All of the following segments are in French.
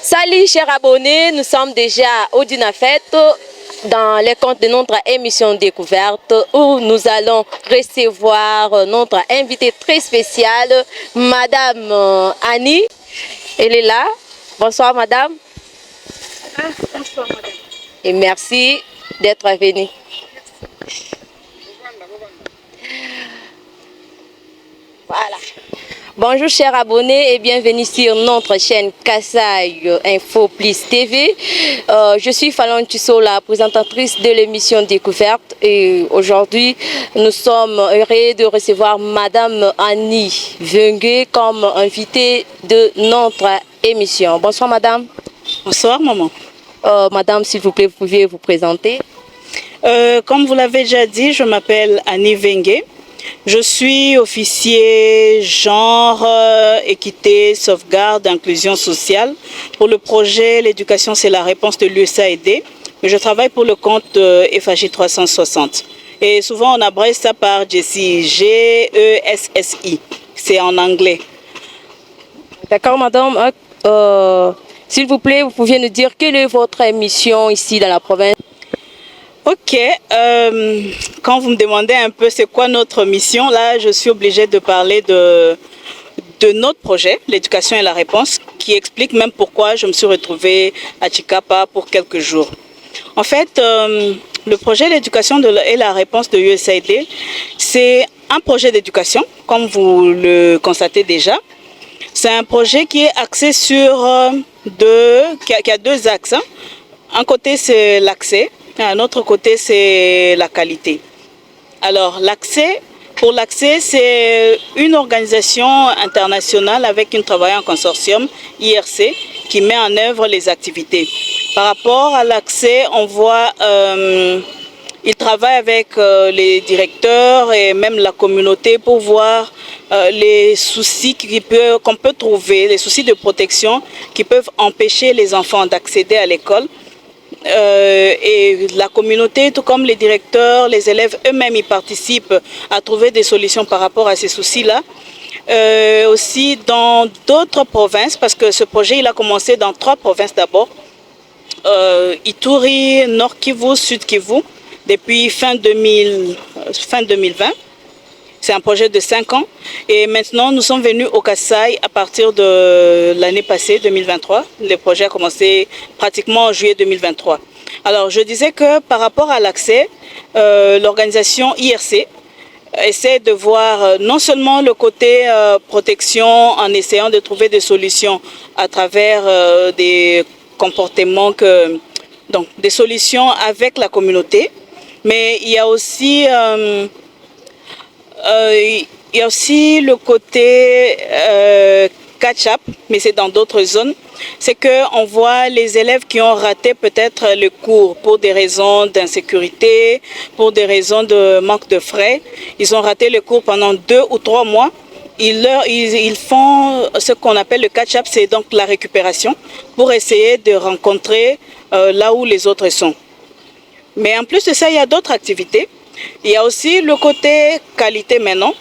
Salut chers abonnés, nous sommes déjà au Dinafet dans les comptes de notre émission Découverte où nous allons recevoir notre invitée très spéciale, Madame Annie. Elle est là. Bonsoir Madame. Bonsoir Madame. Et merci d'être venue. Voilà. Bonjour chers abonnés et bienvenue sur notre chaîne Kasai Info Plus TV. Je suis Falon Tusso, la présentatrice de l'émission Découverte, et aujourd'hui nous sommes heureux de recevoir Madame Annie Vengue comme invitée de notre émission. Bonsoir Madame. Bonsoir maman. Madame, s'il vous plaît, vous pouviez vous présenter? Comme vous l'avez déjà dit, je m'appelle Annie Vengue. Je suis officier genre, équité, sauvegarde, inclusion sociale pour le projet L'éducation c'est la réponse de l'USAID. Mais je travaille pour le compte de FHI 360. Et souvent on abrège ça par GESSI, G-E-S-S-I. C'est en anglais. D'accord madame. S'il vous plaît, vous pouviez nous dire quelle est votre mission ici dans la province? Ok, quand vous me demandez un peu c'est quoi notre mission, là je suis obligée de parler de notre projet, l'éducation et la réponse, qui explique même pourquoi je me suis retrouvée à Chikapa pour quelques jours. En fait, le projet l'éducation et la réponse de USAID, c'est un projet d'éducation, comme vous le constatez déjà. C'est un projet qui est axé sur qui a deux axes. Un côté c'est l'accès. Un autre côté, c'est la qualité. Alors, pour l'accès, c'est une organisation internationale avec une travailleur en consortium, IRC, qui met en œuvre les activités. Par rapport à l'accès, on voit, il travaille avec les directeurs et même la communauté pour voir les soucis qu'on peut trouver, les soucis de protection qui peuvent empêcher les enfants d'accéder à l'école. Et la communauté, tout comme les directeurs, les élèves eux-mêmes, ils participent à trouver des solutions par rapport à ces soucis-là. Aussi dans d'autres provinces, parce que ce projet il a commencé dans 3 provinces d'abord. Ituri, Nord Kivu, Sud Kivu, depuis fin 2020. C'est un projet de 5 ans. Et maintenant, nous sommes venus au Kasai à partir de l'année passée, 2023. Le projet a commencé pratiquement en juillet 2023. Alors, je disais que par rapport à l'accès, l'organisation IRC essaie de voir non seulement le côté protection en essayant de trouver des solutions à travers des comportements, donc des solutions avec la communauté, mais il y a aussi... il y a aussi le côté catch-up, mais c'est dans d'autres zones. C'est qu'on voit les élèves qui ont raté peut-être le cours pour des raisons d'insécurité, pour des raisons de manque de frais. Ils ont raté le cours pendant 2 ou 3 mois. Ils font ce qu'on appelle le catch-up, c'est donc la récupération, pour essayer de rencontrer là où les autres sont. Mais en plus de ça, il y a d'autres activités. Il y a aussi le côté qualité maintenant.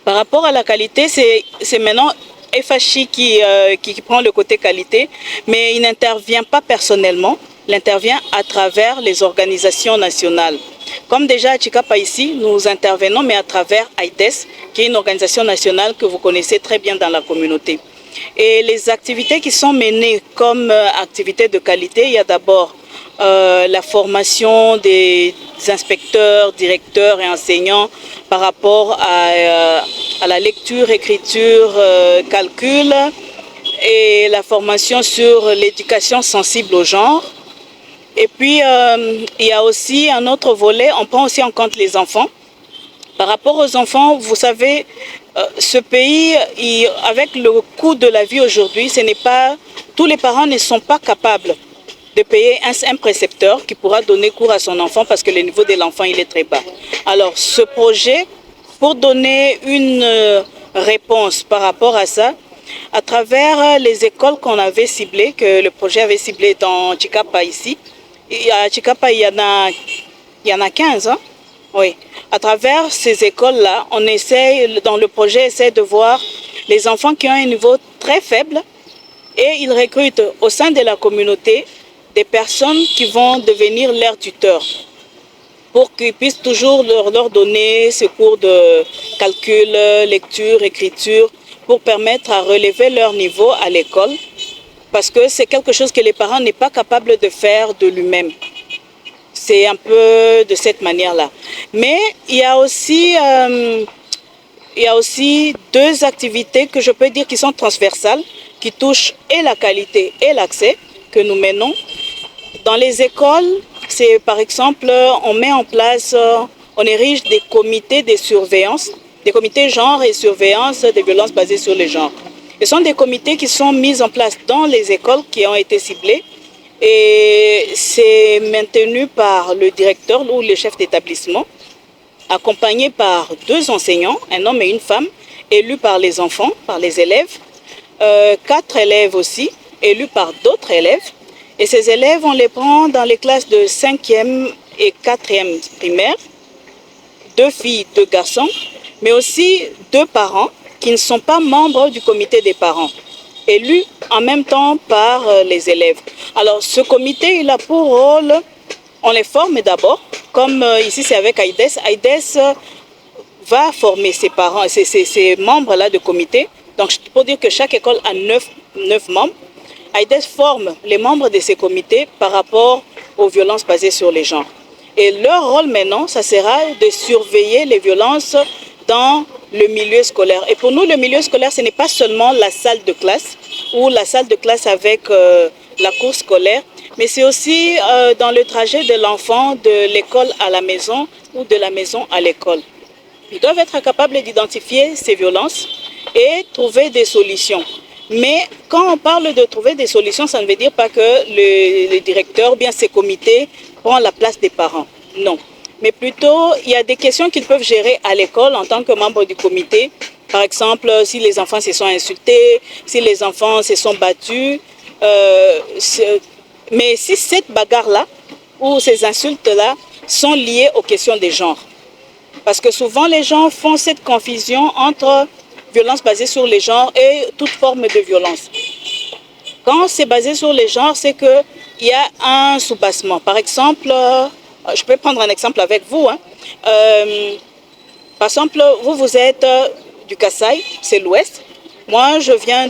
Par rapport à la qualité, c'est maintenant FHI qui prend le côté qualité, mais il n'intervient pas personnellement, il intervient à travers les organisations nationales. Comme déjà à Chikapa ici, nous intervenons, mais à travers AITES, qui est une organisation nationale que vous connaissez très bien dans la communauté. Et les activités qui sont menées comme activités de qualité, il y a d'abord la formation des inspecteurs, directeurs et enseignants par rapport à la lecture, écriture, calcul, et la formation sur l'éducation sensible au genre. Et puis, il y a aussi un autre volet, on prend aussi en compte les enfants. Par rapport aux enfants, vous savez, ce pays, avec le coût de la vie aujourd'hui, tous les parents ne sont pas capables de payer un précepteur qui pourra donner cours à son enfant parce que le niveau de l'enfant il est très bas. Alors ce projet, pour donner une réponse par rapport à ça, à travers les écoles qu'on avait ciblées, que le projet avait ciblées dans Chikapa ici, à Chikapa il y en a 15, hein? Oui. À travers ces écoles-là, on essaye, dans le projet, essaie de voir les enfants qui ont un niveau très faible Et ils recrutent au sein de la communauté des personnes qui vont devenir leurs tuteurs pour qu'ils puissent toujours leur donner ce cours de calcul, lecture, écriture, pour permettre à relever leur niveau à l'école, parce que c'est quelque chose que les parents n'est pas capable de faire de lui-même. C'est un peu de cette manière-là. Mais il y a aussi deux activités que je peux dire qui sont transversales, qui touchent et la qualité et l'accès que nous menons. Dans les écoles, c'est par exemple, on met en place, on érige des comités de surveillance, des comités genre et surveillance des violences basées sur le genre. Ce sont des comités qui sont mis en place dans les écoles qui ont été ciblées et c'est maintenu par le directeur ou le chef d'établissement, accompagné par deux enseignants, un homme et une femme, élus par les enfants, par les élèves, 4 élèves aussi, élus par d'autres élèves. Et ces élèves, on les prend dans les classes de 5e et 4e primaire, 2 filles, 2 garçons, mais aussi 2 parents qui ne sont pas membres du comité des parents, élus en même temps par les élèves. Alors ce comité, il a pour rôle, on les forme d'abord, comme ici c'est avec AIDS. AIDS va former ses parents, ces membres-là de comité. Donc pour dire que chaque école a 9 membres. AIDS forme les membres de ces comités par rapport aux violences basées sur les genres. Et leur rôle maintenant, ça sera de surveiller les violences dans le milieu scolaire. Et pour nous, le milieu scolaire, ce n'est pas seulement la salle de classe ou la salle de classe avec la cour scolaire, mais c'est aussi dans le trajet de l'enfant de l'école à la maison ou de la maison à l'école. Ils doivent être capables d'identifier ces violences et trouver des solutions. Mais quand on parle de trouver des solutions, ça ne veut dire pas que le directeur ou bien ses comités prend la place des parents. Non. Mais plutôt, il y a des questions qu'ils peuvent gérer à l'école en tant que membre du comité. Par exemple, si les enfants se sont insultés, si les enfants se sont battus. Mais si cette bagarre-là ou ces insultes-là sont liées aux questions des genres. Parce que souvent, les gens font cette confusion entre violence basée sur les genres et toute forme de violence. Quand c'est basé sur les genres, c'est qu'il y a un soubassement. Par exemple, je peux prendre un exemple avec vous. Par exemple, vous êtes du Kasaï, c'est l'ouest. Moi, je viens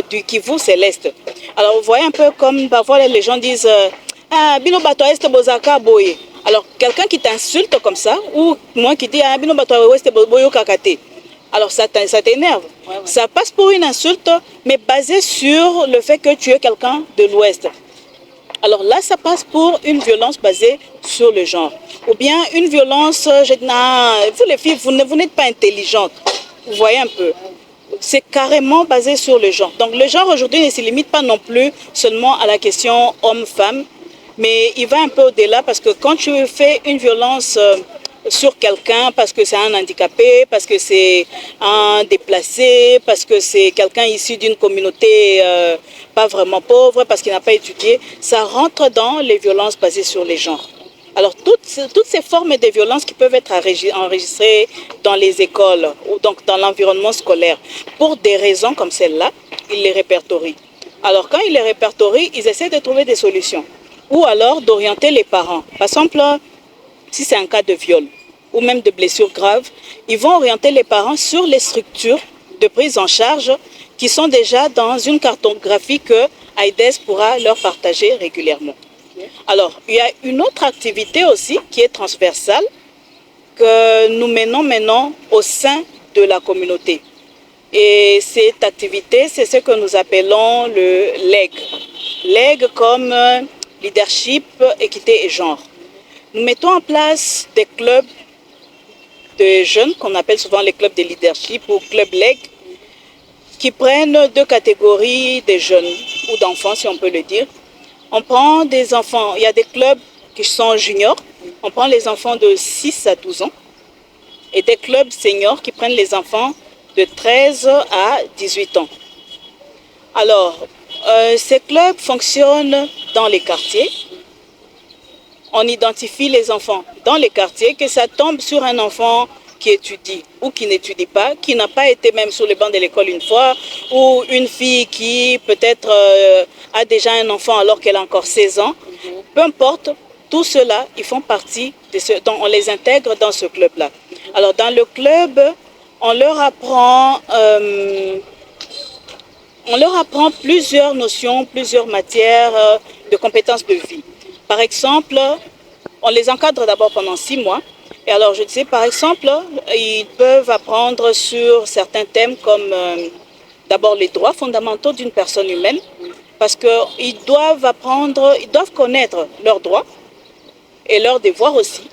du Kivu, c'est l'est. Alors, vous voyez un peu comme parfois les gens disent « Ah, bino bato est bozaka boye ». Alors, quelqu'un qui t'insulte comme ça, ou moi qui dis « Ah, bino bato est boyo kakate ». Alors ça t'énerve. Ouais. Ça passe pour une insulte, mais basée sur le fait que tu es quelqu'un de l'Ouest. Alors là, ça passe pour une violence basée sur le genre. Ou bien une violence, vous les filles, vous n'êtes pas intelligentes. Vous voyez un peu. C'est carrément basé sur le genre. Donc le genre aujourd'hui ne se limite pas non plus seulement à la question homme-femme, mais il va un peu au-delà parce que quand tu fais une violence sur quelqu'un parce que c'est un handicapé, parce que c'est un déplacé, parce que c'est quelqu'un issu d'une communauté pas vraiment pauvre, parce qu'il n'a pas étudié, ça rentre dans les violences basées sur les genres. Alors toutes ces formes de violences qui peuvent être enregistrées dans les écoles ou donc dans l'environnement scolaire, pour des raisons comme celle-là, ils les répertorient. Alors quand ils les répertorient, ils essaient de trouver des solutions. Ou alors d'orienter les parents. Par exemple, si c'est un cas de viol ou même de blessures graves, ils vont orienter les parents sur les structures de prise en charge qui sont déjà dans une cartographie que AIDS pourra leur partager régulièrement. Alors, il y a une autre activité aussi qui est transversale que nous menons maintenant au sein de la communauté. Et cette activité, c'est ce que nous appelons le LEG. LEG comme leadership, équité et genre. Nous mettons en place des clubs de jeunes, qu'on appelle souvent les clubs de leadership ou club LEG, qui prennent 2 catégories de jeunes ou d'enfants, si on peut le dire. On prend des enfants, il y a des clubs qui sont juniors, on prend les enfants de 6 à 12 ans, et des clubs seniors qui prennent les enfants de 13 à 18 ans. Alors, ces clubs fonctionnent dans les quartiers. On identifie les enfants dans les quartiers, que ça tombe sur un enfant qui étudie ou qui n'étudie pas, qui n'a pas été même sur les bancs de l'école une fois, ou une fille qui peut-être a déjà un enfant alors qu'elle a encore 16 ans. Peu importe, tout cela, ils font partie de ce, donc on les intègre dans ce club-là. Alors dans le club, on leur apprend plusieurs notions, plusieurs matières de compétences de vie. Par exemple, on les encadre d'abord pendant 6 mois. Et alors, je disais, par exemple, ils peuvent apprendre sur certains thèmes comme d'abord les droits fondamentaux d'une personne humaine, parce qu'ils doivent apprendre, ils doivent connaître leurs droits et leurs devoirs aussi.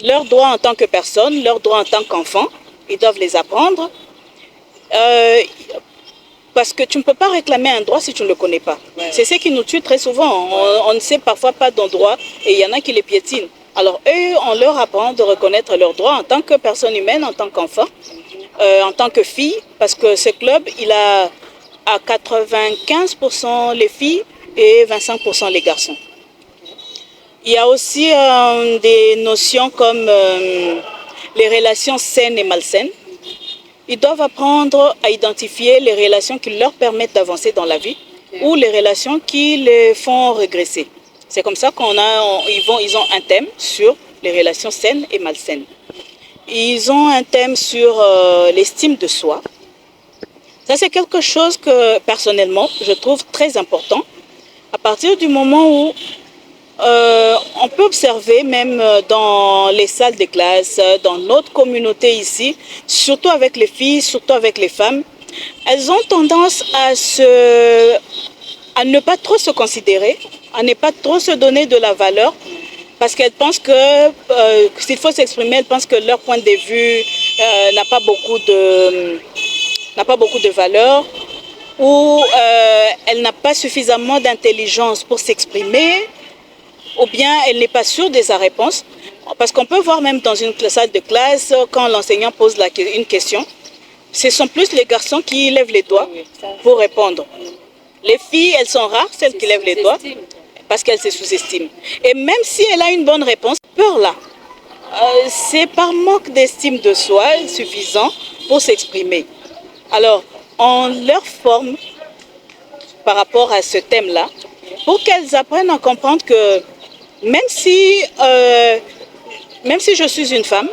Leurs droits en tant que personne, leurs droits en tant qu'enfant, ils doivent les apprendre. Parce que tu ne peux pas réclamer un droit si tu ne le connais pas. Ouais. C'est ce qui nous tue très souvent. On ne sait parfois pas nos droits et il y en a qui les piétinent. Alors eux, on leur apprend de reconnaître leurs droits en tant que personne humaine, en tant qu'enfant, en tant que fille, parce que ce club, il a à 95% les filles et 25% les garçons. Il y a aussi des notions comme les relations saines et malsaines. Ils doivent apprendre à identifier les relations qui leur permettent d'avancer dans la vie ou les relations qui les font régresser. C'est comme ça ils ont un thème sur les relations saines et malsaines. Ils ont un thème sur l'estime de soi. Ça, c'est quelque chose que, personnellement, je trouve très important. À partir du moment où on peut observer même dans les salles de classe, dans notre communauté ici, surtout avec les filles, surtout avec les femmes, elles ont tendance à ne pas trop se considérer, à ne pas trop se donner de la valeur, parce qu'elles pensent que s'il faut s'exprimer, elles pensent que leur point de vue n'a pas beaucoup de valeur, ou elle n'a pas suffisamment d'intelligence pour s'exprimer, ou bien elle n'est pas sûre de sa réponse. Parce qu'on peut voir même dans une salle de classe, quand l'enseignant pose une question, ce sont plus les garçons qui lèvent les doigts pour répondre. Les filles, elles sont rares, celles qui lèvent les doigts, parce qu'elles se sous-estiment. Et même si elle a une bonne réponse, peur là, c'est par manque d'estime de soi suffisant pour s'exprimer. Alors, on leur forme par rapport à ce thème-là, pour qu'elles apprennent à comprendre que même si je suis une femme,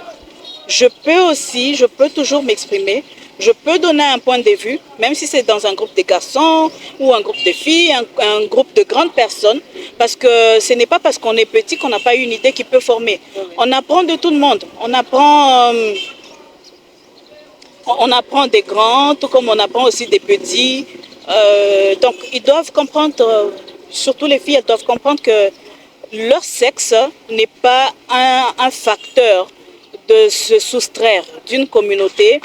je peux toujours m'exprimer, je peux donner un point de vue, même si c'est dans un groupe de garçons ou un groupe de filles, un groupe de grandes personnes, parce que ce n'est pas parce qu'on est petit qu'on n'a pas une idée qui peut former. On apprend de tout le monde, on apprend des grands, tout comme on apprend aussi des petits. Donc ils doivent comprendre, surtout les filles, elles doivent comprendre que leur sexe n'est pas un facteur de se soustraire d'une communauté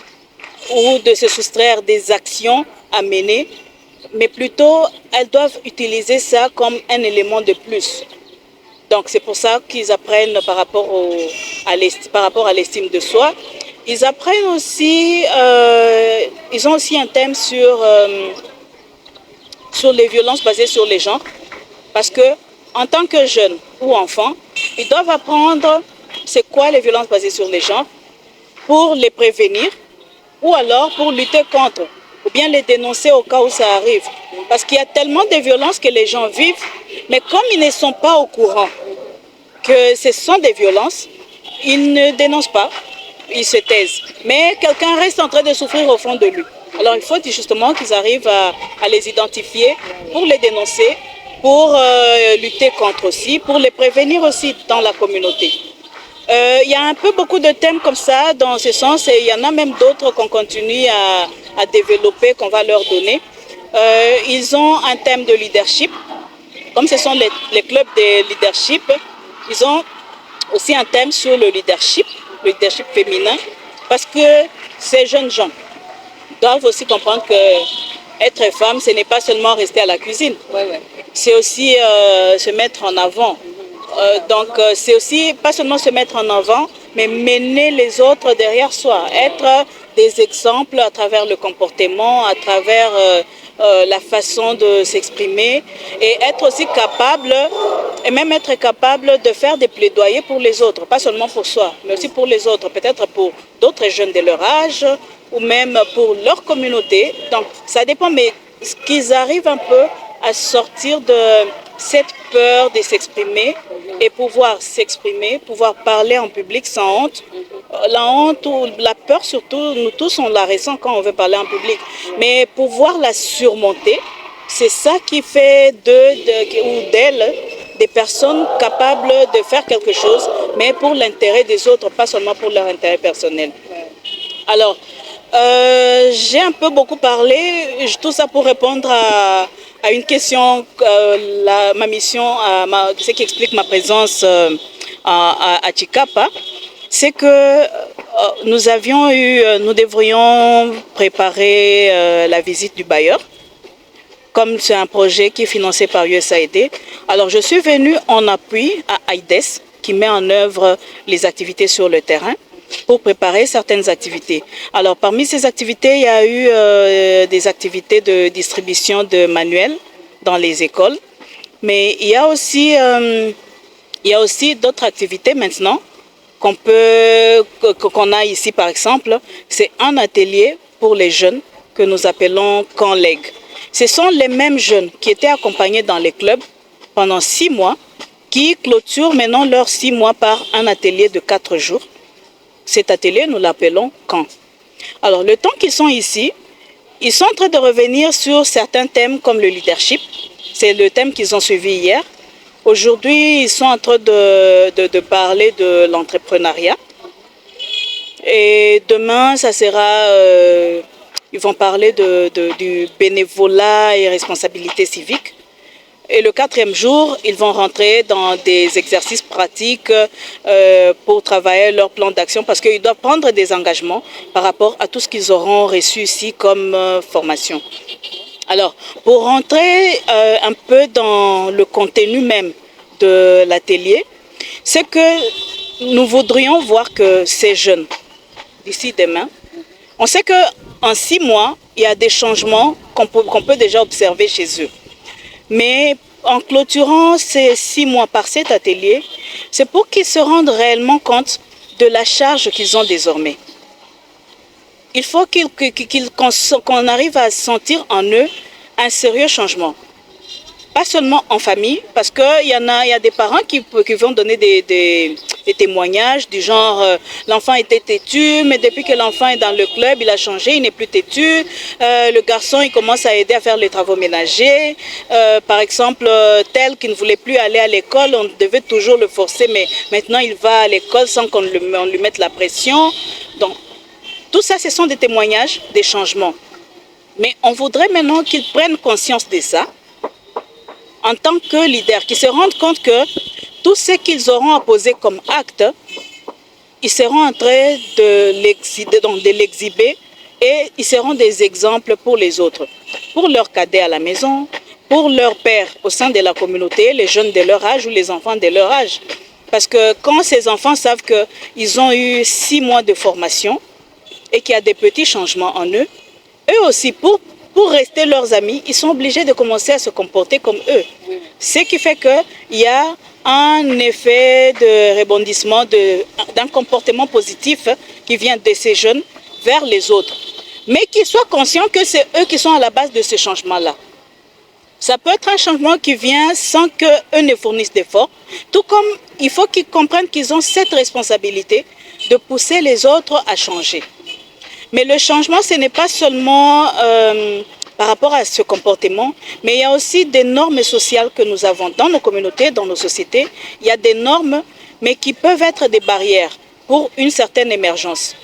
ou de se soustraire des actions à mener, mais plutôt elles doivent utiliser ça comme un élément de plus. Donc c'est pour ça qu'ils apprennent par rapport à l'estime de soi. Ils apprennent aussi, ils ont aussi un thème sur les violences basées sur les genres, parce que en tant que jeunes ou enfants, ils doivent apprendre c'est quoi les violences basées sur les genres pour les prévenir ou alors pour lutter contre ou bien les dénoncer au cas où ça arrive. Parce qu'il y a tellement de violences que les gens vivent, mais comme ils ne sont pas au courant que ce sont des violences, ils ne dénoncent pas, ils se taisent. Mais quelqu'un reste en train de souffrir au fond de lui. Alors il faut justement qu'ils arrivent à les identifier pour les dénoncer, pour lutter contre aussi, pour les prévenir aussi dans la communauté. Il y a un peu beaucoup de thèmes comme ça dans ce sens et il y en a même d'autres qu'on continue à développer, qu'on va leur donner. Ils ont un thème de leadership. Comme ce sont les clubs de leadership, ils ont aussi un thème sur le leadership féminin, parce que ces jeunes gens doivent aussi comprendre que être femme, ce n'est pas seulement rester à la cuisine. C'est aussi se mettre en avant. Donc c'est aussi pas seulement se mettre en avant, mais mener les autres derrière soi, être des exemples à travers le comportement, à travers la façon de s'exprimer et être aussi capable et même être capable de faire des plaidoyers pour les autres, pas seulement pour soi, mais aussi pour les autres, peut-être pour d'autres jeunes de leur âge ou même pour leur communauté. Donc ça dépend, mais qu'ils arrivent un peu à sortir de cette peur de s'exprimer et pouvoir s'exprimer, pouvoir parler en public sans honte. La honte ou la peur surtout, nous tous on la ressent quand on veut parler en public, mais pouvoir la surmonter, c'est ça qui fait ou d'elle des personnes capables de faire quelque chose, mais pour l'intérêt des autres, pas seulement pour leur intérêt personnel. Alors, j'ai un peu beaucoup parlé, tout ça pour répondre à une question, ma mission, ce qui explique ma présence à Chikapa, c'est que nous devrions préparer la visite du bailleur, comme c'est un projet qui est financé par USAID. Alors je suis venue en appui à AIDS, qui met en œuvre les activités sur le terrain, pour préparer certaines activités. Alors parmi ces activités, il y a eu des activités de distribution de manuels dans les écoles, mais il y a aussi d'autres activités maintenant qu'on a ici par exemple. C'est un atelier pour les jeunes que nous appelons Camp Leg. Ce sont les mêmes jeunes qui étaient accompagnés dans les clubs pendant 6 mois, qui clôturent maintenant leurs 6 mois par un atelier de 4 jours. Cet atelier, nous l'appelons camp. Alors, le temps qu'ils sont ici, ils sont en train de revenir sur certains thèmes comme le leadership. C'est le thème qu'ils ont suivi hier. Aujourd'hui, ils sont en train de parler de l'entrepreneuriat. Et demain, ça sera... ils vont parler du bénévolat et responsabilité civique. Et le 4e jour, ils vont rentrer dans des exercices pratiques pour travailler leur plan d'action parce qu'ils doivent prendre des engagements par rapport à tout ce qu'ils auront reçu ici comme formation. Alors, pour rentrer un peu dans le contenu même de l'atelier, c'est que nous voudrions voir que ces jeunes, d'ici demain, on sait qu'en 6 mois, il y a des changements qu'on peut déjà observer chez eux. Mais en clôturant ces 6 mois par cet atelier, c'est pour qu'ils se rendent réellement compte de la charge qu'ils ont désormais. Il faut qu'on arrive à sentir en eux un sérieux changement. Pas seulement en famille, parce qu'il y a des parents qui vont donner des témoignages du genre l'enfant était têtu, mais depuis que l'enfant est dans le club, il a changé, il n'est plus têtu. Le garçon, il commence à aider à faire les travaux ménagers. Par exemple, tel qui ne voulait plus aller à l'école, on devait toujours le forcer, mais maintenant il va à l'école sans qu'on lui mette la pression. Donc, tout ça, ce sont des témoignages, des changements. Mais on voudrait maintenant qu'ils prennent conscience de ça, en tant que leaders, qui se rendent compte que tout ce qu'ils auront à poser comme acte, ils seront en train de l'exhiber et ils seront des exemples pour les autres, pour leurs cadets à la maison, pour leurs pères au sein de la communauté, les jeunes de leur âge ou les enfants de leur âge. Parce que quand ces enfants savent qu'ils ont eu 6 mois de formation et qu'il y a des petits changements en eux, eux aussi, pour rester leurs amis, ils sont obligés de commencer à se comporter comme eux. Ce qui fait qu'il y a un effet de rebondissement, d'un comportement positif qui vient de ces jeunes vers les autres. Mais qu'ils soient conscients que c'est eux qui sont à la base de ce changement-là. Ça peut être un changement qui vient sans qu'eux ne fournissent d'efforts. Tout comme il faut qu'ils comprennent qu'ils ont cette responsabilité de pousser les autres à changer. Mais le changement, ce n'est pas seulement par rapport à ce comportement, mais il y a aussi des normes sociales que nous avons dans nos communautés, dans nos sociétés. Il y a des normes, mais qui peuvent être des barrières pour une certaine émergence.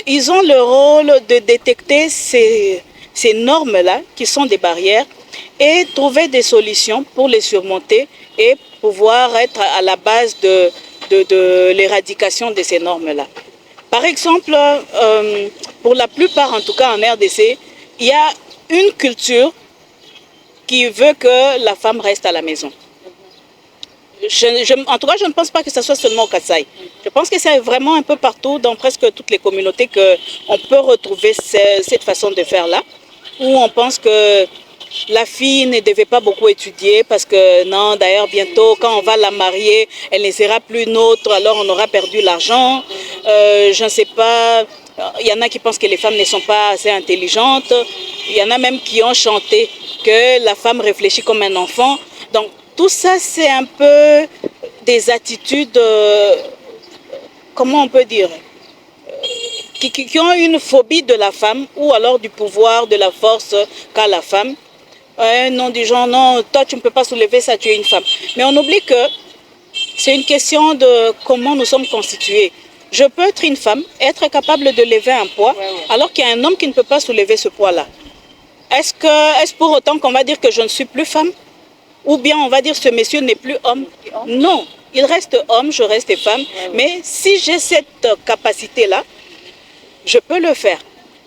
Ils ont le rôle de détecter ces normes-là, qui sont des barrières, et trouver des solutions pour les surmonter et pouvoir être à la base de l'éradication de ces normes-là. Par exemple, pour la plupart, en tout cas en RDC, il y a une culture qui veut que la femme reste à la maison. En tout cas, je ne pense pas que ce soit seulement au Kasaï. Je pense que c'est vraiment un peu partout, dans presque toutes les communautés, qu'on peut retrouver cette façon de faire là, où on pense que la fille ne devait pas beaucoup étudier parce que non, d'ailleurs bientôt quand on va la marier, elle ne sera plus nôtre, alors on aura perdu l'argent. Je ne sais pas, il y en a qui pensent que les femmes ne sont pas assez intelligentes. Il y en a même qui ont chanté que la femme réfléchit comme un enfant. Donc tout ça c'est un peu des attitudes, comment on peut dire, qui ont une phobie de la femme ou alors du pouvoir, de la force qu'a la femme. Non, du genre, non, toi tu ne peux pas soulever ça, tu es une femme. Mais on oublie que c'est une question de comment nous sommes constitués. Je peux être une femme, être capable de lever un poids, alors qu'il y a un homme qui ne peut pas soulever ce poids-là. Est-ce pour autant qu'on va dire que je ne suis plus femme? Ou bien on va dire que ce monsieur n'est plus homme? Non, il reste homme, je reste femme. Mais si j'ai cette capacité-là, je peux le faire.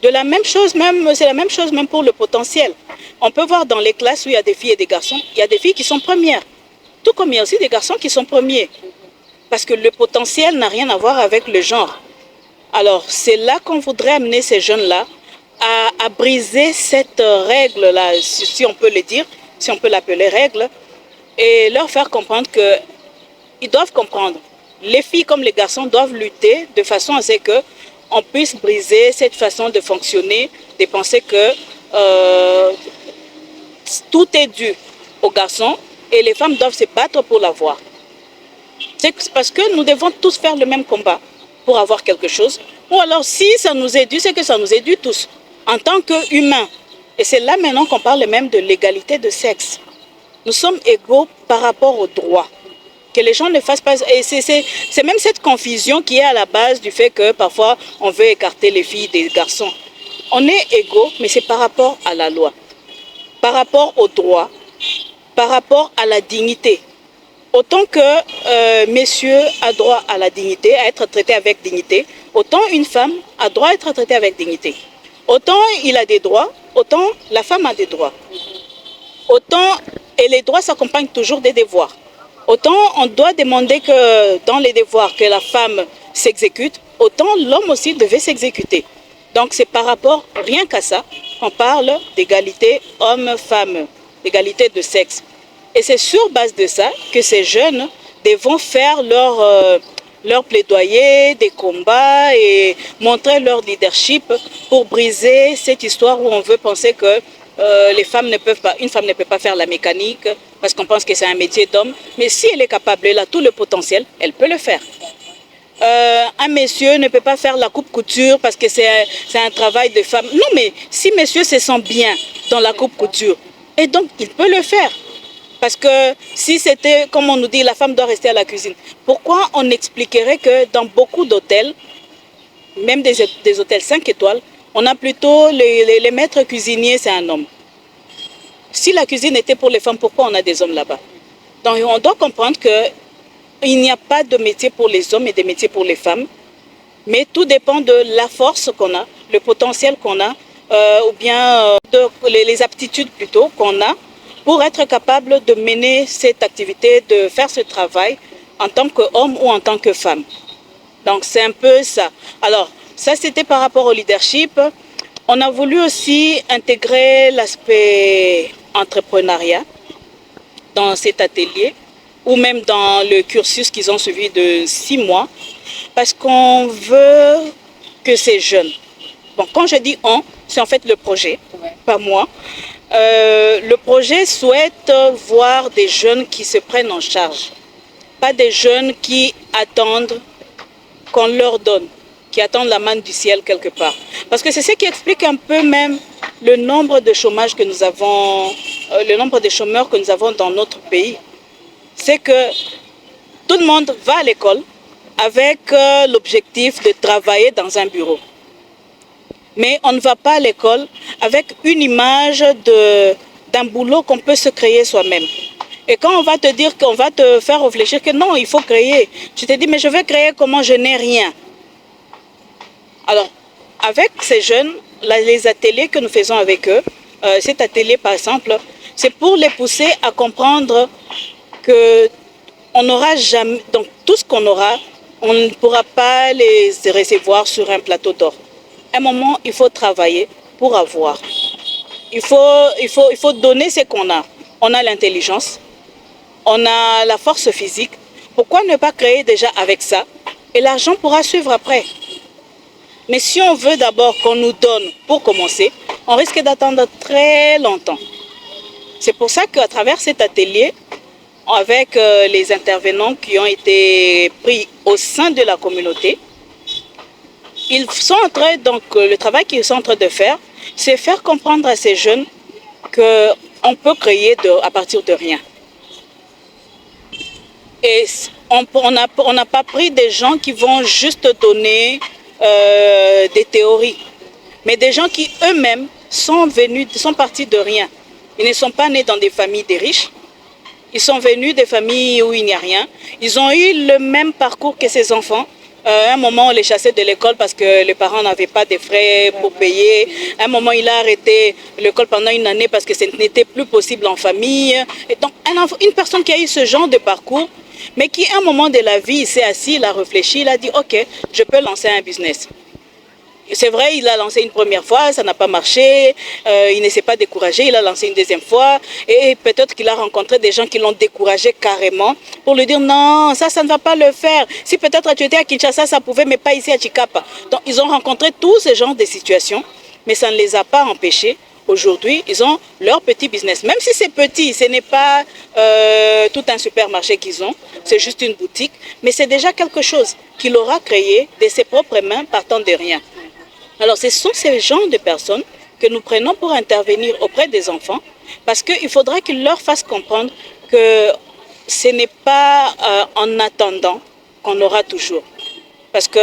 De la même chose même, c'est la même chose même pour le potentiel. On peut voir dans les classes où il y a des filles et des garçons, il y a des filles qui sont premières. Tout comme il y a aussi des garçons qui sont premiers. Parce que le potentiel n'a rien à voir avec le genre. Alors, c'est là qu'on voudrait amener ces jeunes-là à briser cette règle-là, si on peut le dire, si on peut l'appeler règle, et leur faire comprendre qu'ils doivent comprendre. Les filles comme les garçons doivent lutter de façon à ce qu'on puisse briser cette façon de fonctionner, de penser que tout est dû aux garçons et les femmes doivent se battre pour l'avoir. C'est parce que nous devons tous faire le même combat pour avoir quelque chose. Ou alors si ça nous est dû, c'est que ça nous est dû tous, en tant qu'humains. Et c'est là maintenant qu'on parle même de l'égalité de sexe. Nous sommes égaux par rapport aux droits. Que les gens ne fassent pas... Et c'est même cette confusion qui est à la base du fait que parfois on veut écarter les filles des garçons. On est égaux, mais c'est par rapport à la loi, par rapport aux droits, par rapport à la dignité. Autant que messieurs a droit à la dignité, à être traité avec dignité, autant une femme a droit à être traitée avec dignité. Autant il a des droits, autant la femme a des droits. Autant, et les droits s'accompagnent toujours des devoirs. Autant on doit demander que dans les devoirs que la femme s'exécute, autant l'homme aussi devait s'exécuter. Donc c'est par rapport, rien qu'à ça, qu'on parle d'égalité homme-femme, égalité de sexe. Et c'est sur base de ça que ces jeunes devront faire leur plaidoyer, des combats et montrer leur leadership pour briser cette histoire où on veut penser que les femmes ne peuvent pas, une femme ne peut pas faire la mécanique parce qu'on pense que c'est un métier d'homme. Mais si elle est capable, elle a tout le potentiel, elle peut le faire. Un monsieur ne peut pas faire la coupe-couture parce que c'est un travail de femme. Non, mais si monsieur se sent bien dans la coupe-couture, et donc il peut le faire. Parce que si c'était, comme on nous dit, la femme doit rester à la cuisine, pourquoi on expliquerait que dans beaucoup d'hôtels, même des hôtels 5 étoiles, on a plutôt les maîtres cuisiniers, c'est un homme. Si la cuisine était pour les femmes, pourquoi on a des hommes là-bas? Donc on doit comprendre qu'il n'y a pas de métier pour les hommes et de métiers pour les femmes, mais tout dépend de la force qu'on a, le potentiel qu'on a, ou bien les aptitudes plutôt qu'on a, pour être capable de mener cette activité, de faire ce travail en tant qu'homme ou en tant que femme. Donc c'est un peu ça. Alors ça c'était par rapport au leadership. On a voulu aussi intégrer l'aspect entrepreneuriat dans cet atelier ou même dans le cursus qu'ils ont suivi de 6 mois parce qu'on veut que ces jeunes, bon quand je dis on, c'est en fait le projet, pas moi. Le projet souhaite voir des jeunes qui se prennent en charge, pas des jeunes qui attendent qu'on leur donne, qui attendent la manne du ciel quelque part. Parce que c'est ce qui explique un peu même le nombre de chômage que nous avons, le nombre de chômeurs que nous avons dans notre pays. C'est que tout le monde va à l'école avec l'objectif de travailler dans un bureau. Mais on ne va pas à l'école avec une image d'un boulot qu'on peut se créer soi-même. Et quand on va te dire qu'on va te faire réfléchir que non, il faut créer, tu te dis mais je vais créer comment je n'ai rien. Alors, avec ces jeunes, les ateliers que nous faisons avec eux, cet atelier par exemple, c'est pour les pousser à comprendre que on n'aura jamais, donc tout ce qu'on aura, on ne pourra pas les recevoir sur un plateau d'or. À un moment, il faut travailler pour avoir. il faut donner ce qu'on a. On a l'intelligence, on a la force physique. Pourquoi ne pas créer déjà avec ça? Et l'argent pourra suivre après. Mais si on veut d'abord qu'on nous donne pour commencer, on risque d'attendre très longtemps. C'est pour ça qu'à travers cet atelier, avec les intervenants qui ont été pris au sein de la communauté, ils sont en train, donc le travail qu'ils sont en train de faire, c'est faire comprendre à ces jeunes qu'on peut créer à partir de rien. Et on n'a pas pris des gens qui vont juste donner des théories, mais des gens qui eux-mêmes sont partis de rien. Ils ne sont pas nés dans des familles de riches. Ils sont venus des familles où il n'y a rien. Ils ont eu le même parcours que ces enfants. À un moment, on les chassait de l'école parce que les parents n'avaient pas de frais pour payer. À un moment, il a arrêté l'école pendant une année parce que ce n'était plus possible en famille. Et donc, une personne qui a eu ce genre de parcours, mais qui, à un moment de la vie, il s'est assis, il a réfléchi, il a dit « Ok, je peux lancer un business ». C'est vrai, il a lancé une première fois, ça n'a pas marché, il ne s'est pas découragé, il a lancé une deuxième fois et peut-être qu'il a rencontré des gens qui l'ont découragé carrément pour lui dire non, ça ne va pas le faire. Si peut-être tu étais à Kinshasa, ça pouvait, mais pas ici à Chikapa. Donc ils ont rencontré tous ces genres de situations, mais ça ne les a pas empêchés. Aujourd'hui, ils ont leur petit business. Même si c'est petit, ce n'est pas tout un supermarché qu'ils ont, c'est juste une boutique, mais c'est déjà quelque chose qu'il aura créé de ses propres mains partant de rien. Alors, ce sont ces genres de personnes que nous prenons pour intervenir auprès des enfants parce qu'il faudra qu'ils leur fassent comprendre que ce n'est pas en attendant qu'on aura toujours. Parce que,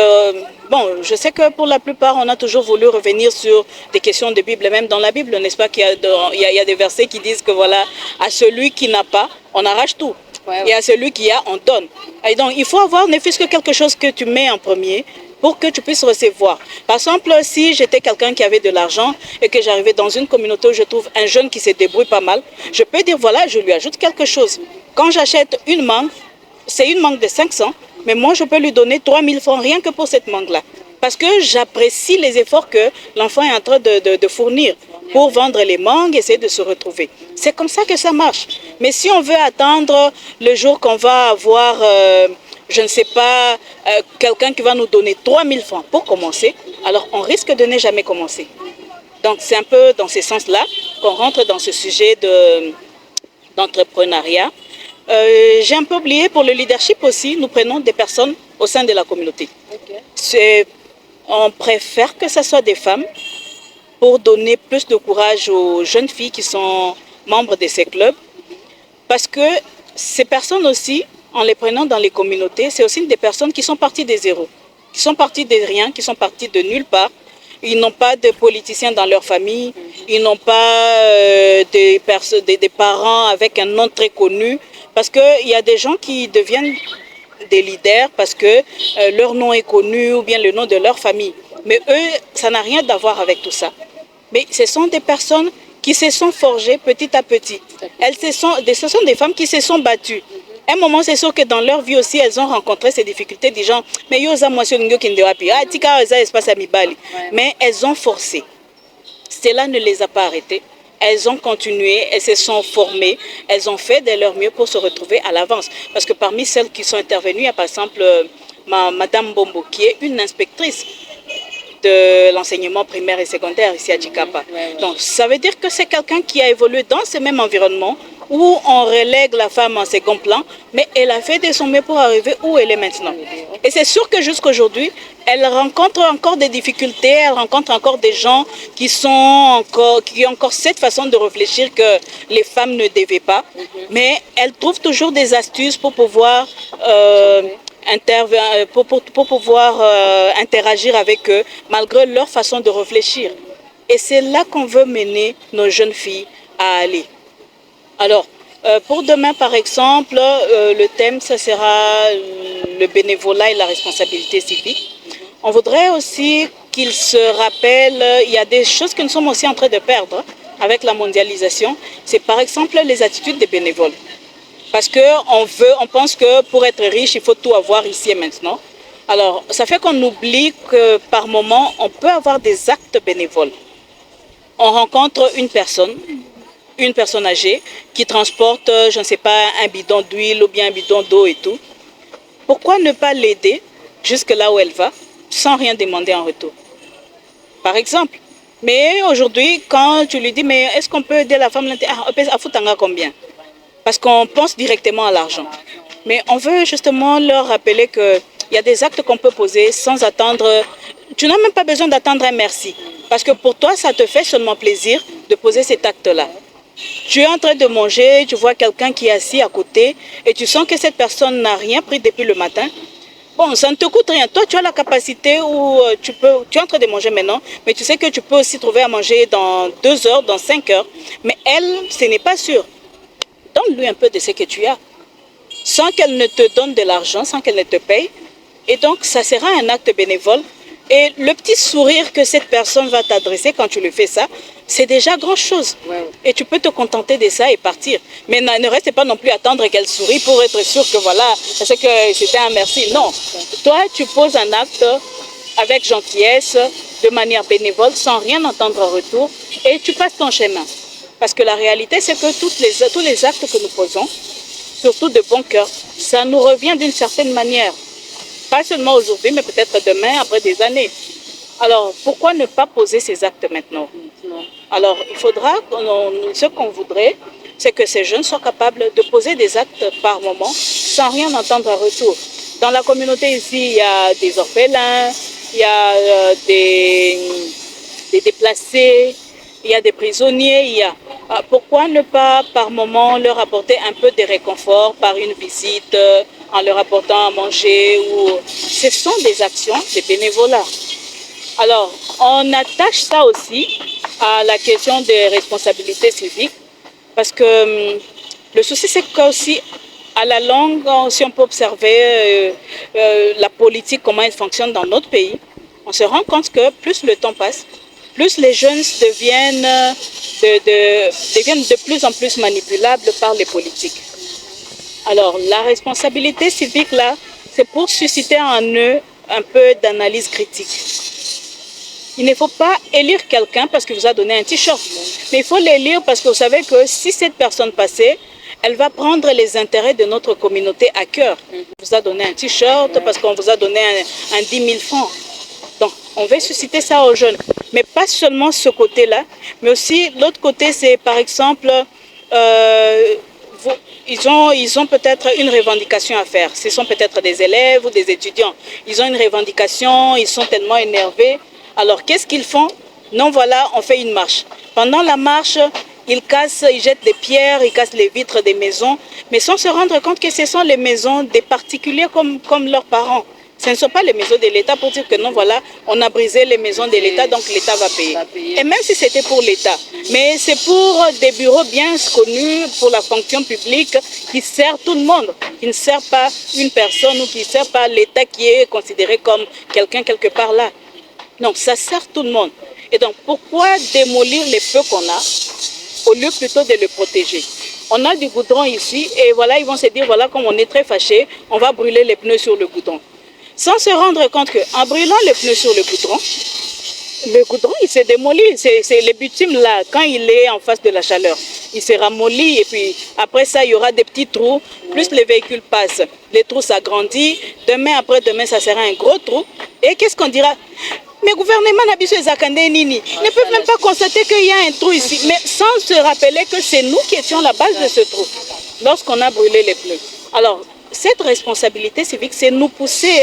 bon, je sais que pour la plupart, on a toujours voulu revenir sur des questions de Bible. Même dans la Bible, n'est-ce pas qu'il y a des versets qui disent que voilà, à celui qui n'a pas, on arrache tout. Ouais. Et à celui qui a, on donne. Et donc, il faut avoir ne fût-ce que quelque chose que tu mets en premier pour que tu puisses recevoir. Par exemple, si j'étais quelqu'un qui avait de l'argent et que j'arrivais dans une communauté où je trouve un jeune qui se débrouille pas mal, je peux dire, voilà, je lui ajoute quelque chose. Quand j'achète une mangue, c'est une mangue de 500, mais moi, je peux lui donner 3000 francs rien que pour cette mangue-là. Parce que j'apprécie les efforts que l'enfant est en train de fournir pour vendre les mangues, essayer de se retrouver. C'est comme ça que ça marche. Mais si on veut attendre le jour qu'on va avoir... je ne sais pas, quelqu'un qui va nous donner 3000 francs pour commencer, alors on risque de ne jamais commencer. Donc c'est un peu dans ce sens-là qu'on rentre dans ce sujet d'entrepreneuriat. J'ai un peu oublié, pour le leadership aussi, nous prenons des personnes au sein de la communauté. Okay. On préfère que ce soit des femmes pour donner plus de courage aux jeunes filles qui sont membres de ces clubs. Parce que ces personnes aussi, en les prenant dans les communautés, c'est aussi des personnes qui sont parties des zéros, qui sont parties de rien, qui sont parties de nulle part. Ils n'ont pas de politiciens dans leur famille, ils n'ont pas des parents avec un nom très connu. Parce qu'il y a des gens qui deviennent des leaders parce que leur nom est connu ou bien le nom de leur famille. Mais eux, ça n'a rien à voir avec tout ça. Mais ce sont des personnes qui se sont forgées petit à petit. Ce sont des femmes qui se sont battues. À un moment, c'est sûr que dans leur vie aussi, elles ont rencontré ces difficultés des gens. Mais elles ont forcé. Cela ne les a pas arrêtées. Elles ont continué, elles se sont formées, elles ont fait de leur mieux pour se retrouver à l'avance. Parce que parmi celles qui sont intervenues, il y a par exemple Madame Bombo, qui est une inspectrice de l'enseignement primaire et secondaire ici à Chikapa. Donc ça veut dire que c'est quelqu'un qui a évolué dans ce même environnement où on relègue la femme en second plan, mais elle a fait de son mieux pour arriver où elle est maintenant. Et c'est sûr que jusqu'aujourd'hui, elle rencontre encore des difficultés, elle rencontre encore des gens qui ont encore cette façon de réfléchir que les femmes ne devaient pas, mais elle trouve toujours des astuces pour pouvoir interagir avec eux, malgré leur façon de réfléchir. Et c'est là qu'on veut mener nos jeunes filles à aller. Alors, pour demain, par exemple, le thème, ça sera le bénévolat et la responsabilité civique. On voudrait aussi qu'ils se rappellent, il y a des choses que nous sommes aussi en train de perdre avec la mondialisation. C'est par exemple les attitudes des bénévoles. Parce qu'on pense que pour être riche, il faut tout avoir ici et maintenant. Alors, ça fait qu'on oublie que par moment, on peut avoir des actes bénévoles. on rencontre une personne âgée qui transporte, je ne sais pas, un bidon d'huile ou bien un bidon d'eau et tout. Pourquoi ne pas l'aider jusque là où elle va sans rien demander en retour? Par exemple. Mais aujourd'hui, quand tu lui dis, mais est-ce qu'on peut aider la femme? Ah, Futanga combien? Parce qu'on pense directement à l'argent. Mais on veut justement leur rappeler qu'il y a des actes qu'on peut poser sans attendre. Tu n'as même pas besoin d'attendre un merci. Parce que pour toi, ça te fait seulement plaisir de poser cet acte-là. Tu es en train de manger, tu vois quelqu'un qui est assis à côté et tu sens que cette personne n'a rien pris depuis le matin. Bon, ça ne te coûte rien. Toi, tu as la capacité où tu es en train de manger maintenant, mais tu sais que tu peux aussi trouver à manger dans 2 heures, dans 5 heures. Mais elle, ce n'est pas sûr. Donne-lui un peu de ce que tu as, sans qu'elle ne te donne de l'argent, sans qu'elle ne te paye. Et donc, ça sera un acte bénévole. Et le petit sourire que cette personne va t'adresser quand tu lui fais ça, c'est déjà grand chose. Ouais. Et tu peux te contenter de ça et partir. Mais ne reste pas non plus à attendre qu'elle sourie pour être sûr que voilà, c'est que c'était un merci. Non. Toi, tu poses un acte avec gentillesse, de manière bénévole, sans rien entendre en retour, et tu passes ton chemin. Parce que la réalité, c'est que tous les actes que nous posons, surtout de bon cœur, ça nous revient d'une certaine manière. Pas seulement aujourd'hui, mais peut-être demain, après des années. Alors, pourquoi ne pas poser ces actes maintenant? Alors, il faudra, ce qu'on voudrait, c'est que ces jeunes soient capables de poser des actes par moment, sans rien entendre en retour. Dans la communauté ici, il y a des orphelins, il y a des déplacés, il y a des prisonniers, pourquoi ne pas par moment leur apporter un peu de réconfort par une visite, en leur apportant à manger ce sont des actions de bénévolat. Alors, on attache ça aussi à la question des responsabilités civiques parce que le souci c'est qu'aussi à la longue, si on peut observer la politique, comment elle fonctionne dans notre pays, on se rend compte que plus le temps passe, plus les jeunes deviennent de plus en plus manipulables par les politiques. Alors, la responsabilité civique, là, c'est pour susciter en eux un peu d'analyse critique. Il ne faut pas élire quelqu'un parce qu'il vous a donné un t-shirt, mais il faut l'élire parce que vous savez que si cette personne passait, elle va prendre les intérêts de notre communauté à cœur. On vous a donné un t-shirt parce qu'on vous a donné un 10 000 francs. Donc, on veut susciter ça aux jeunes. Mais pas seulement ce côté-là, mais aussi l'autre côté, c'est par exemple, ils ont peut-être une revendication à faire. Ce sont peut-être des élèves ou des étudiants. Ils ont une revendication, ils sont tellement énervés. Alors, qu'est-ce qu'ils font? Non, voilà, on fait une marche. Pendant la marche, ils jettent des pierres, ils cassent les vitres des maisons, mais sans se rendre compte que ce sont les maisons des particuliers comme leurs parents. Ce ne sont pas les maisons de l'État pour dire que non, voilà, on a brisé les maisons de l'État, donc l'État va payer. Et même si c'était pour l'État, mais c'est pour des bureaux bien connus, pour la fonction publique, qui sert tout le monde, qui ne sert pas une personne ou qui ne sert pas l'État qui est considéré comme quelqu'un quelque part là. Donc ça sert tout le monde. Et donc pourquoi démolir les peu qu'on a au lieu plutôt de le protéger? On a du goudron ici et voilà, ils vont se dire, voilà, comme on est très fâchés, on va brûler les pneus sur le goudron. Sans se rendre compte qu'en brûlant les pneus sur le goudron, il s'est démoli. C'est le bitume là, quand il est en face de la chaleur, il sera molli et puis après ça, il y aura des petits trous. Plus les véhicules passent, les trous s'agrandissent. Demain, après-demain, ça sera un gros trou. Et qu'est-ce qu'on dira? Mais le gouvernement ne peut même pas constater qu'il y a un trou ici, mais sans se rappeler que c'est nous qui étions la base de ce trou lorsqu'on a brûlé les pneus. Alors, cette responsabilité civique, c'est nous pousser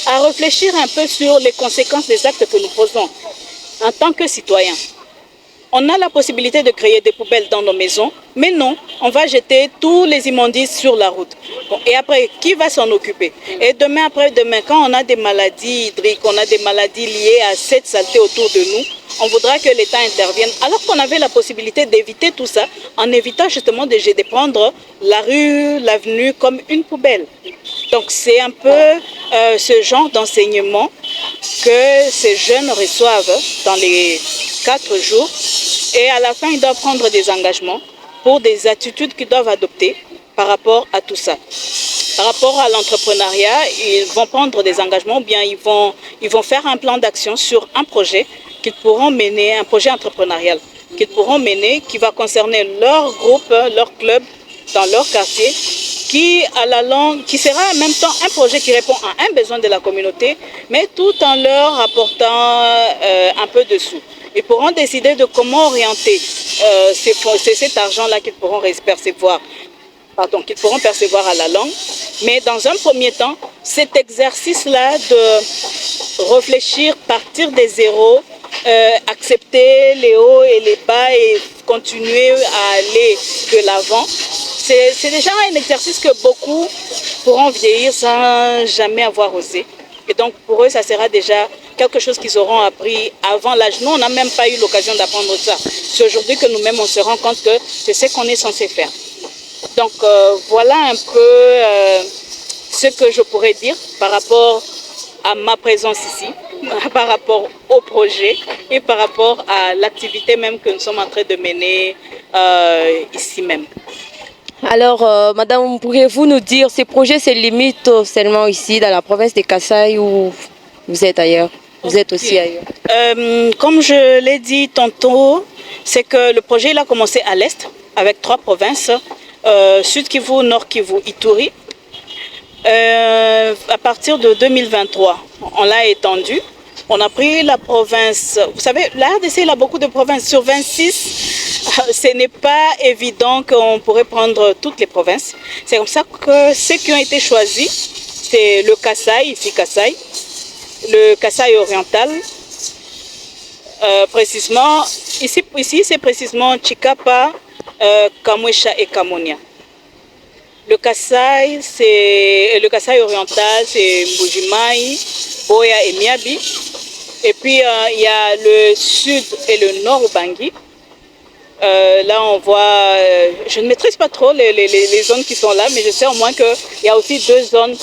à réfléchir un peu sur les conséquences des actes que nous posons en tant que citoyens. On a la possibilité de créer des poubelles dans nos maisons, mais non, on va jeter tous les immondices sur la route. Bon, et après, qui va s'en occuper? Et demain, après-demain, quand on a des maladies hydriques, on a des maladies liées à cette saleté autour de nous, on voudra que l'État intervienne, alors qu'on avait la possibilité d'éviter tout ça, en évitant justement de prendre la rue, l'avenue comme une poubelle. Donc c'est un peu ce genre d'enseignement que ces jeunes reçoivent dans les 4 jours. Et à la fin, ils doivent prendre des engagements pour des attitudes qu'ils doivent adopter par rapport à tout ça. Par rapport à l'entrepreneuriat, ils vont prendre des engagements, ou bien ils vont faire un plan d'action sur un projet qu'ils pourront mener, un projet entrepreneurial. qu'ils pourront mener, qui va concerner leur groupe, leur club, dans leur quartier, qui à la longue, qui sera en même temps un projet qui répond à un besoin de la communauté, mais tout en leur apportant un peu de sous. Ils pourront décider de comment orienter cet argent-là qu'ils pourront percevoir. Qu'ils pourront percevoir à la longue. Mais dans un premier temps, cet exercice-là de réfléchir, partir des zéros, accepter les hauts et les bas et continuer à aller de l'avant, c'est déjà un exercice que beaucoup pourront vieillir sans jamais avoir osé. Et donc pour eux, ça sera déjà quelque chose qu'ils auront appris avant l'âge. Nous, on n'a même pas eu l'occasion d'apprendre ça. C'est aujourd'hui que nous-mêmes, on se rend compte que c'est ce qu'on est censé faire. Donc voilà un peu ce que je pourrais dire par rapport à ma présence ici, par rapport au projet et par rapport à l'activité même que nous sommes en train de mener ici même. Alors, madame, pourriez-vous nous dire, ces projets se limitent seulement ici, dans la province de Kasaï, ou vous êtes ailleurs? Vous êtes aussi ailleurs? Comme je l'ai dit tantôt, c'est que le projet il a commencé à l'est, avec 3 provinces, Sud Kivu, Nord Kivu, Ituri. À partir de 2023, on l'a étendu. On a pris la province, vous savez, la RDC il a beaucoup de provinces. Sur 26, ce n'est pas évident qu'on pourrait prendre toutes les provinces. C'est comme ça que ceux qui ont été choisis, c'est le Kasaï, ici Kasaï, le Kasaï oriental, précisément, ici c'est précisément Chikapa, Kamwesha et Kamonia. Le Kasaï oriental, c'est Mbujimai, Boya et Miabi. Et puis il y a le sud et le nord Ubangi. Là on voit, je ne maîtrise pas trop les zones qui sont là, mais je sais au moins qu'il y a aussi 2 zones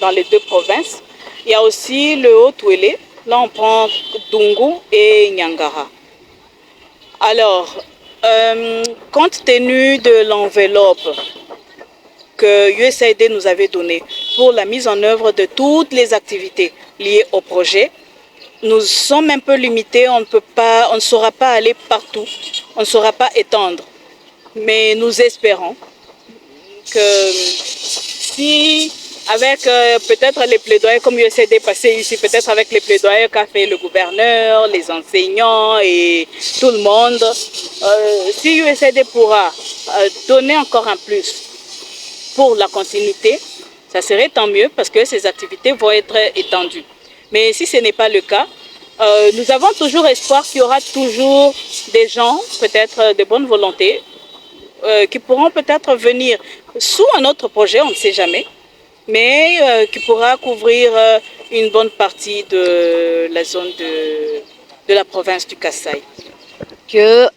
dans les 2 provinces. Il y a aussi le Haut-Touélé. Là on prend Dungu et Nyangara. Alors, compte tenu de l'enveloppe que USAID nous avait donnée pour la mise en œuvre de toutes les activités liées au projet, nous sommes un peu limités, on ne saura pas aller partout, on ne saura pas étendre. Mais nous espérons que si, avec peut-être les plaidoyers comme USAID passé ici, peut-être avec les plaidoyers qu'a fait le gouverneur, les enseignants et tout le monde, si USAID pourra donner encore un plus pour la continuité, ça serait tant mieux parce que ces activités vont être étendues. Mais si ce n'est pas le cas, nous avons toujours espoir qu'il y aura toujours des gens, peut-être de bonne volonté, qui pourront peut-être venir sous un autre projet, on ne sait jamais, mais qui pourra couvrir une bonne partie de la zone de la province du Kasaï.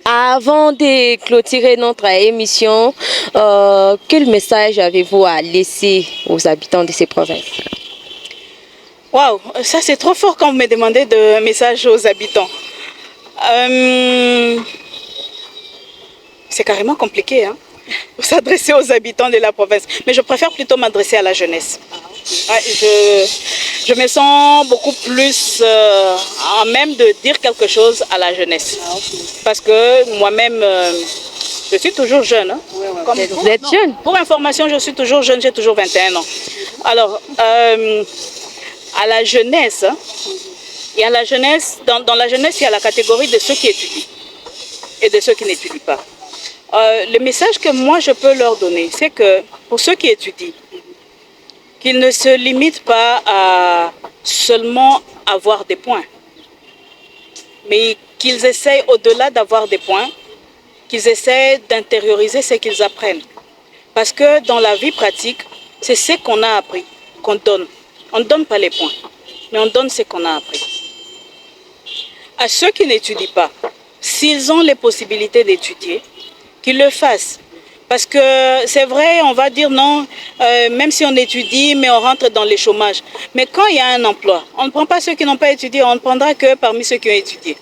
Avant de clôturer notre émission, quel message avez-vous à laisser aux habitants de ces provinces? Waouh, ça c'est trop fort quand vous me demandez de message aux habitants. C'est carrément compliqué, hein, pour s'adresser aux habitants de la province. Mais je préfère plutôt m'adresser à la jeunesse. Je me sens beaucoup plus en même de dire quelque chose à la jeunesse. Parce que moi-même, je suis toujours jeune. Hein. Vous êtes jeune? Pour information, je suis toujours jeune, j'ai toujours 21 ans. Alors, à la jeunesse, dans la jeunesse, il y a la catégorie de ceux qui étudient et de ceux qui n'étudient pas. Le message que moi je peux leur donner, c'est que pour ceux qui étudient, qu'ils ne se limitent pas à seulement avoir des points, mais qu'ils essayent au-delà d'avoir des points, qu'ils essayent d'intérioriser ce qu'ils apprennent. Parce que dans la vie pratique, c'est ce qu'on a appris, qu'on donne. On ne donne pas les points, mais on donne ce qu'on a appris. À ceux qui n'étudient pas, s'ils ont les possibilités d'étudier, qu'ils le fassent. Parce que c'est vrai, on va dire non, même si on étudie, mais on rentre dans les chômages. Mais quand il y a un emploi, on ne prend pas ceux qui n'ont pas étudié, on ne prendra que parmi ceux qui ont étudié.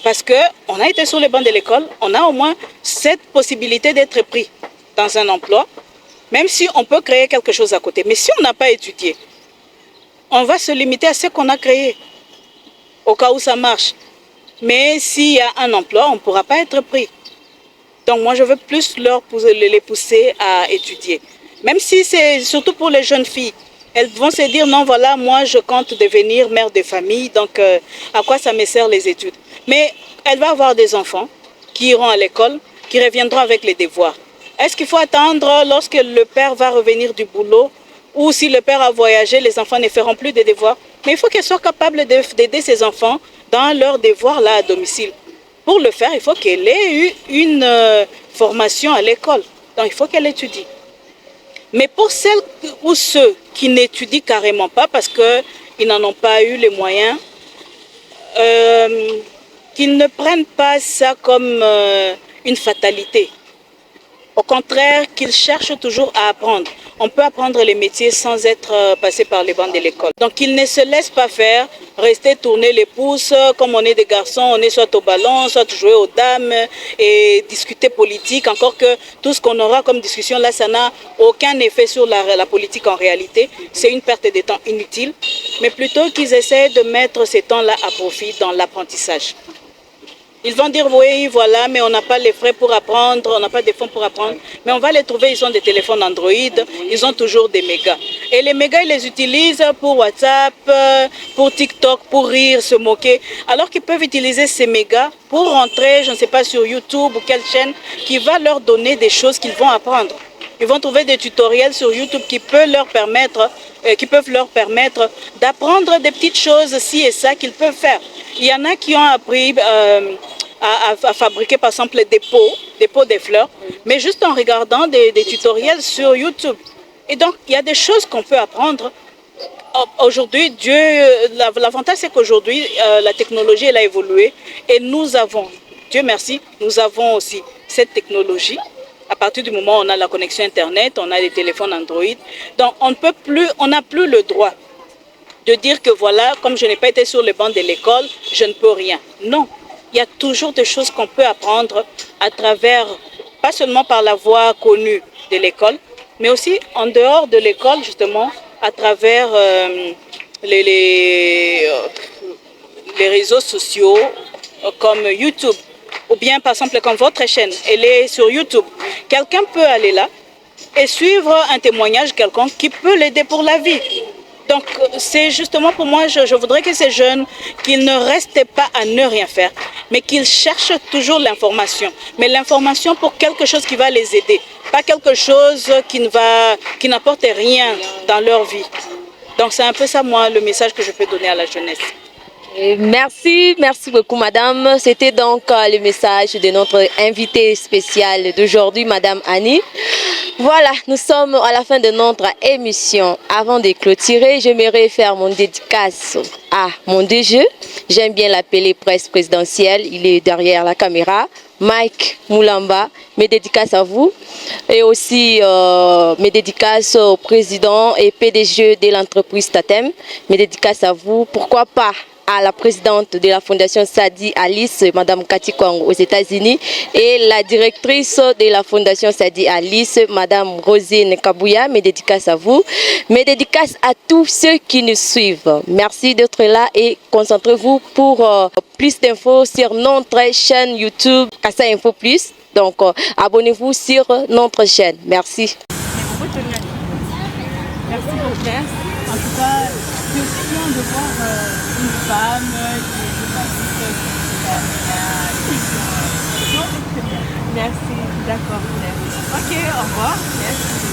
Parce qu'on a été sur les bancs de l'école, on a au moins cette possibilité d'être pris dans un emploi, même si on peut créer quelque chose à côté. Mais si on n'a pas étudié, on va se limiter à ce qu'on a créé, au cas où ça marche. Mais s'il y a un emploi, on ne pourra pas être pris. Donc moi, je veux plus les pousser à étudier. Même si c'est surtout pour les jeunes filles. Elles vont se dire, non, voilà, moi, je compte devenir mère de famille, donc à quoi ça me sert les études? Mais elle va avoir des enfants qui iront à l'école, qui reviendront avec les devoirs. Est-ce qu'il faut attendre lorsque le père va revenir du boulot ou si le père a voyagé, les enfants ne feront plus de devoirs? Mais il faut qu'elle soit capable d'aider ses enfants dans leurs devoirs là à domicile. Pour le faire, il faut qu'elle ait eu une formation à l'école. Donc il faut qu'elle étudie. Mais pour celles ou ceux qui n'étudient carrément pas parce qu'ils n'en ont pas eu les moyens, qu'ils ne prennent pas ça comme une fatalité. Au contraire, qu'ils cherchent toujours à apprendre. On peut apprendre les métiers sans être passé par les bancs de l'école. Donc, qu'ils ne se laissent pas faire, rester tourner les pouces. Comme on est des garçons, on est soit au ballon, soit jouer aux dames et discuter politique. Encore que tout ce qu'on aura comme discussion là, ça n'a aucun effet sur la politique en réalité. C'est une perte de temps inutile. Mais plutôt qu'ils essaient de mettre ces temps-là à profit dans l'apprentissage. Ils vont dire oui, voilà, mais on n'a pas les frais pour apprendre, on n'a pas de fonds pour apprendre. Mais on va les trouver, ils ont des téléphones Android, ils ont toujours des mégas. Et les mégas, ils les utilisent pour WhatsApp, pour TikTok, pour rire, se moquer. Alors qu'ils peuvent utiliser ces mégas pour rentrer, je ne sais pas, sur YouTube ou quelle chaîne, qui va leur donner des choses qu'ils vont apprendre. Ils vont trouver des tutoriels sur YouTube qui peuvent leur permettre d'apprendre des petites choses, ci et ça, qu'ils peuvent faire. Il y en a qui ont appris à fabriquer, par exemple, des pots de fleurs, mais juste en regardant des tutoriels sur YouTube. Et donc, il y a des choses qu'on peut apprendre. Aujourd'hui, l'avantage, c'est qu'aujourd'hui, la technologie, elle a évolué et nous avons, Dieu merci, nous avons aussi cette technologie. À partir du moment où on a la connexion Internet, on a des téléphones Android. Donc, on n'a plus le droit de dire que voilà, comme je n'ai pas été sur les bancs de l'école, je ne peux rien. Non, il y a toujours des choses qu'on peut apprendre à travers, pas seulement par la voie connue de l'école, mais aussi en dehors de l'école, justement, à travers les réseaux sociaux comme YouTube. Ou bien, par exemple, comme votre chaîne, elle est sur YouTube. Quelqu'un peut aller là et suivre un témoignage quelconque qui peut l'aider pour la vie. Donc, c'est justement pour moi, je voudrais que ces jeunes, qu'ils ne restent pas à ne rien faire, mais qu'ils cherchent toujours l'information. Mais l'information pour quelque chose qui va les aider, pas quelque chose qui n'apporte rien dans leur vie. Donc, c'est un peu ça, moi, le message que je peux donner à la jeunesse. Merci beaucoup madame. C'était donc le message de notre invitée spéciale d'aujourd'hui, madame Annie. Voilà, nous sommes à la fin de notre émission. Avant de clôturer, j'aimerais faire mon dédicace à mon DG. J'aime bien l'appeler presse présidentielle, il est derrière la caméra. Mike Moulamba, mes dédicaces à vous. Et aussi mes dédicaces au président et PDG de l'entreprise Tatem. Mes dédicaces à vous. Pourquoi pas à la présidente de la fondation Sadi Alice, Madame Cathy Kwang aux États-Unis, et la directrice de la fondation Sadi Alice, Madame Rosine Kabouya. Mes dédicaces à vous. Mes dédicaces à tous ceux qui nous suivent. Merci d'être là et concentrez-vous pour plus d'infos sur notre chaîne YouTube Kassai Info Plus. Donc abonnez-vous sur notre chaîne. Merci. Merci beaucoup. En tout cas, c'est aussi bien de voir une femme qui est journaliste, Merci, d'accord. Ok, au revoir. Merci.